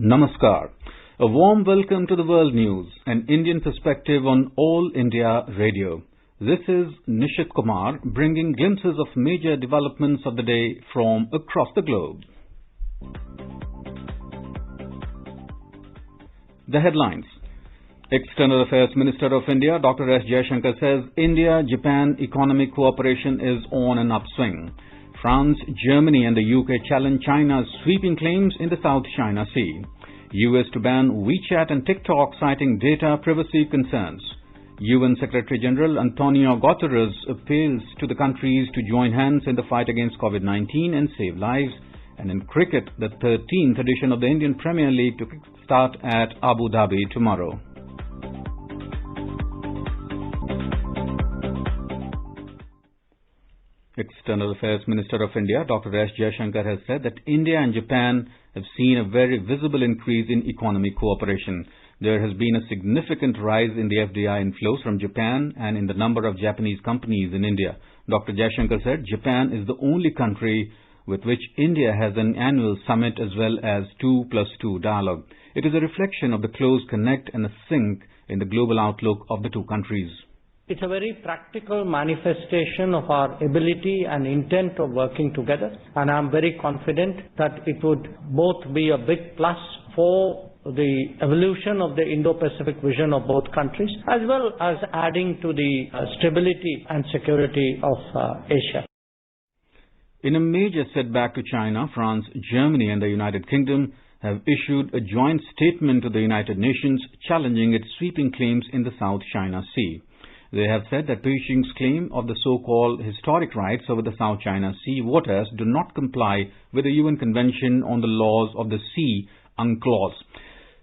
Namaskar. A warm welcome to the World News, an Indian perspective on All India Radio. This is Nishit Kumar bringing glimpses of major developments of the day from across the globe. The headlines. External Affairs Minister of India Dr. S. Jaishankar says India-Japan economic cooperation is on an upswing. France, Germany and the UK challenge China's sweeping claims in the South China Sea. US to ban WeChat and TikTok citing data privacy concerns. UN Secretary-General Antonio Guterres appeals to the countries to join hands in the fight against COVID-19 and save lives. And in cricket, the 13th edition of the Indian Premier League to start at Abu Dhabi tomorrow. External Affairs Minister of India, Dr. S. Jaishankar, has said that India and Japan have seen a very visible increase in economic cooperation. There has been a significant rise in the FDI inflows from Japan and in the number of Japanese companies in India. Dr. Jaishankar said Japan is the only country with which India has an annual summit as well as 2+2 dialogue. It is a reflection of the close connect and a sync in the global outlook of the two countries. It's a very practical manifestation of our ability and intent of working together, and I'm very confident that it would both be a big plus for the evolution of the Indo-Pacific vision of both countries, as well as adding to the stability and security of Asia. In a major setback to China, France, Germany and the United Kingdom have issued a joint statement to the United Nations challenging its sweeping claims in the South China Sea. They have said that Beijing's claim of the so-called historic rights over the South China Sea waters do not comply with the UN Convention on the Laws of the Sea, UNCLOS.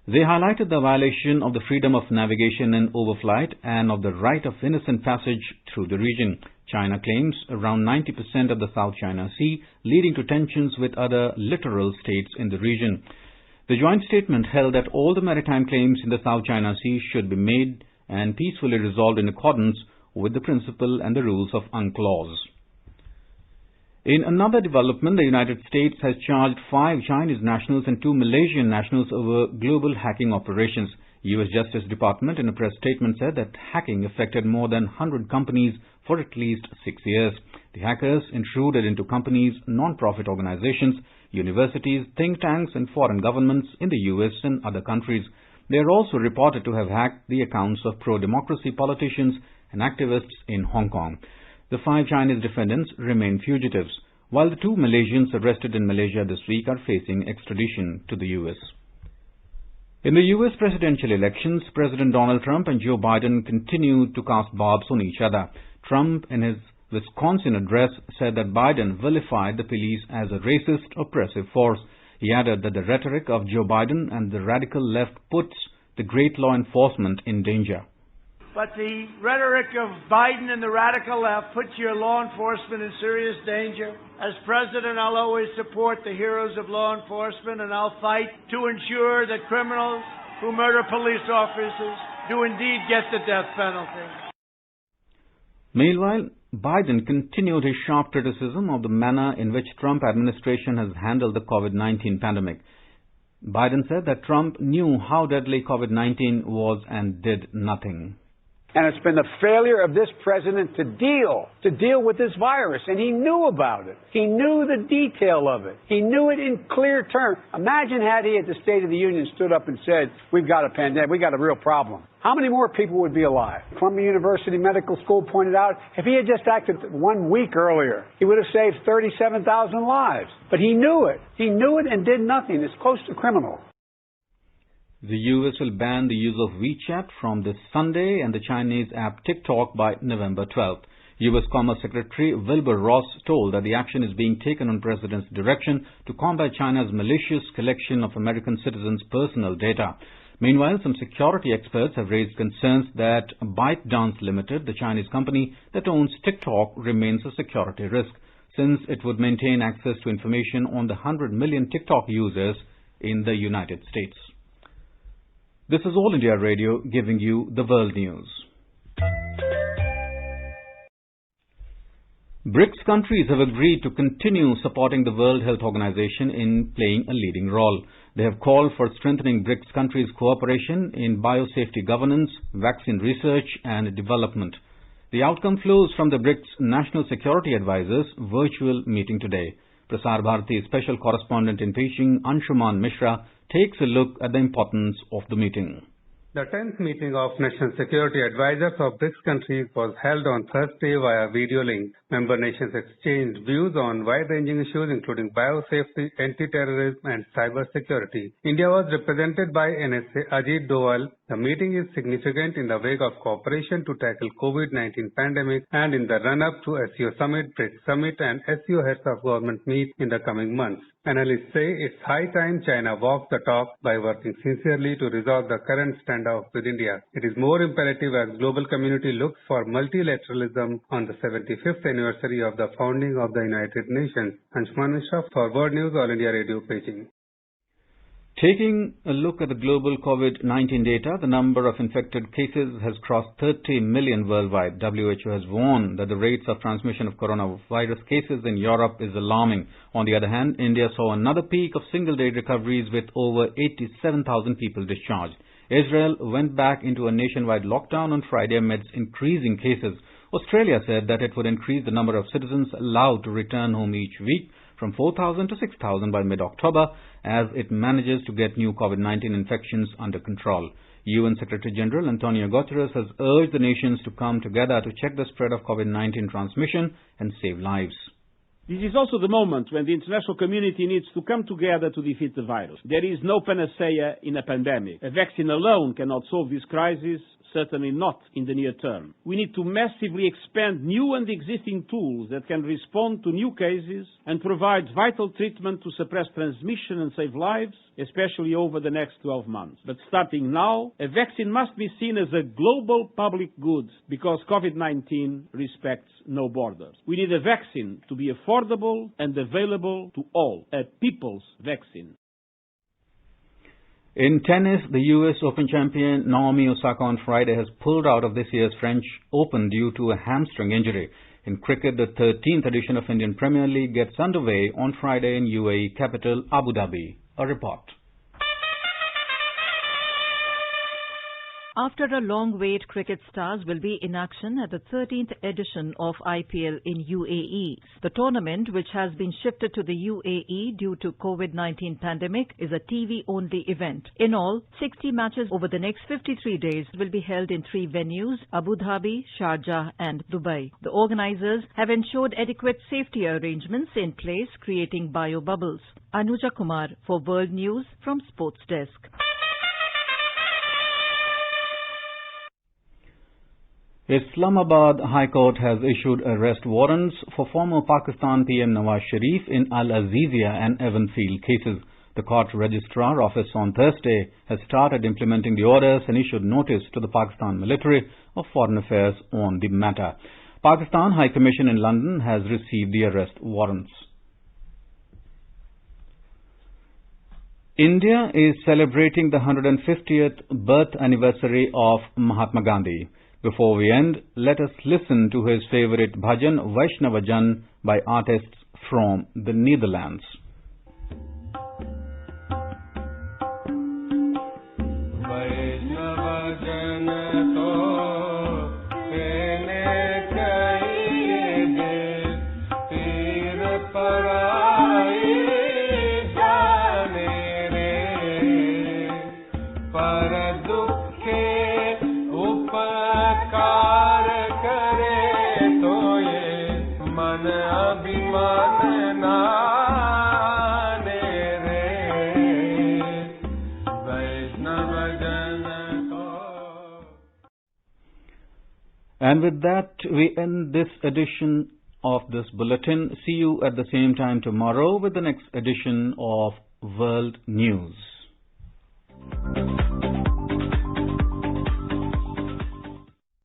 They highlighted the violation of the freedom of navigation and overflight and of the right of innocent passage through the region. China claims around 90% of the South China Sea, leading to tensions with other littoral states in the region. The joint statement held that all the maritime claims in the South China Sea should be made and peacefully resolved in accordance with the principle and the rules of UNCLOS. In another development, the United States has charged 5 Chinese nationals and 2 Malaysian nationals over global hacking operations. U.S. Justice Department in a press statement said that hacking affected more than 100 companies for at least 6 years. The hackers intruded into companies, non-profit organizations, universities, think tanks and foreign governments in the U.S. and other countries. They are also reported to have hacked the accounts of pro-democracy politicians and activists in Hong Kong. The 5 Chinese defendants remain fugitives, while the 2 Malaysians arrested in Malaysia this week are facing extradition to the U.S. In the U.S. presidential elections, President Donald Trump and Joe Biden continue to cast barbs on each other. Trump, in his Wisconsin address, said that Biden vilified the police as a racist, oppressive force. He added that the rhetoric of Joe Biden and the radical left puts the great law enforcement in danger. But the rhetoric of Biden and the radical left puts your law enforcement in serious danger. As president, I'll always support the heroes of law enforcement, and I'll fight to ensure that criminals who murder police officers do indeed get the death penalty. Meanwhile, Biden continued his sharp criticism of the manner in which Trump administration has handled the COVID-19 pandemic. Biden said that Trump knew how deadly COVID-19 was and did nothing. And it's been the failure of this president to deal with this virus. And he knew about it. He knew the detail of it. He knew it in clear terms. Imagine had he at the State of the Union stood up and said, we've got a pandemic, we've got a real problem. How many more people would be alive? Columbia University Medical School pointed out, if he had just acted 1 week earlier, he would have saved 37,000 lives. But he knew it. He knew it and did nothing. It's close to criminal. The U.S. will ban the use of WeChat from this Sunday and the Chinese app TikTok by November 12th. U.S. Commerce Secretary Wilbur Ross told that the action is being taken on President's direction to combat China's malicious collection of American citizens' personal data. Meanwhile, some security experts have raised concerns that ByteDance Limited, the Chinese company that owns TikTok, remains a security risk, since it would maintain access to information on the 100 million TikTok users in the United States. This is All India Radio giving you the world news. BRICS countries have agreed to continue supporting the World Health Organization in playing a leading role. They have called for strengthening BRICS countries' cooperation in biosafety governance, vaccine research and development. The outcome flows from the BRICS National Security Advisors' virtual meeting today. Prasar Bharati's special correspondent in Beijing, Anshuman Mishra, takes a look at the importance of the meeting. The 10th meeting of National Security Advisors of BRICS countries was held on Thursday via video link. Member nations exchanged views on wide-ranging issues including biosafety, anti-terrorism and cyber security. India was represented by NSA Ajit Doval. The meeting is significant in the wake of cooperation to tackle COVID-19 pandemic and in the run-up to SCO Summit, BRICS Summit and SCO Heads of Government meet in the coming months. Analysts say it's high time China walks the talk by working sincerely to resolve the current standoff with India. It is more imperative as global community looks for multilateralism on the 75th anniversary of the founding of the United Nations. Anshuman Mishra for World News, All India Radio, Beijing. Taking a look at the global COVID-19 data, the number of infected cases has crossed 30 million worldwide. WHO has warned that the rates of transmission of coronavirus cases in Europe is alarming. On the other hand, India saw another peak of single-day recoveries with over 87,000 people discharged. Israel went back into a nationwide lockdown on Friday amidst increasing cases. Australia said that it would increase the number of citizens allowed to return home each week from 4,000 to 6,000 by mid-October as it manages to get new COVID-19 infections under control. UN Secretary General Antonio Guterres has urged the nations to come together to check the spread of COVID-19 transmission and save lives. This is also the moment when the international community needs to come together to defeat the virus. There is no panacea in a pandemic. A vaccine alone cannot solve this crisis, certainly not in the near term. We need to massively expand new and existing tools that can respond to new cases and provide vital treatment to suppress transmission and save lives, especially over the next 12 months. But starting now, a vaccine must be seen as a global public good because COVID-19 respects no borders. We need a vaccine to be affordable and available to all, a people's vaccine. In tennis, the US Open champion Naomi Osaka on Friday has pulled out of this year's French Open due to a hamstring injury. In cricket, the 13th edition of Indian Premier League gets underway on Friday in UAE capital Abu Dhabi. A report. After a long wait, cricket stars will be in action at the 13th edition of IPL in UAE. The tournament, which has been shifted to the UAE due to COVID-19 pandemic, is a TV-only event. In all, 60 matches over the next 53 days will be held in 3 venues, Abu Dhabi, Sharjah and Dubai. The organizers have ensured adequate safety arrangements in place, creating bio-bubbles. Anuja Kumar for World News from Sports Desk. Islamabad High Court has issued arrest warrants for former Pakistan PM Nawaz Sharif in Al-Azizia and Evanfield cases. The court registrar office on Thursday has started implementing the orders and issued notice to the Pakistan Military of Foreign Affairs on the matter. Pakistan High Commission in London has received the arrest warrants. India is celebrating the 150th birth anniversary of Mahatma Gandhi. Before we end, let us listen to his favorite bhajan Vaishnava Jan by artists from the Netherlands. And with that, we end this edition of this bulletin. See you at the same time tomorrow with the next edition of World News.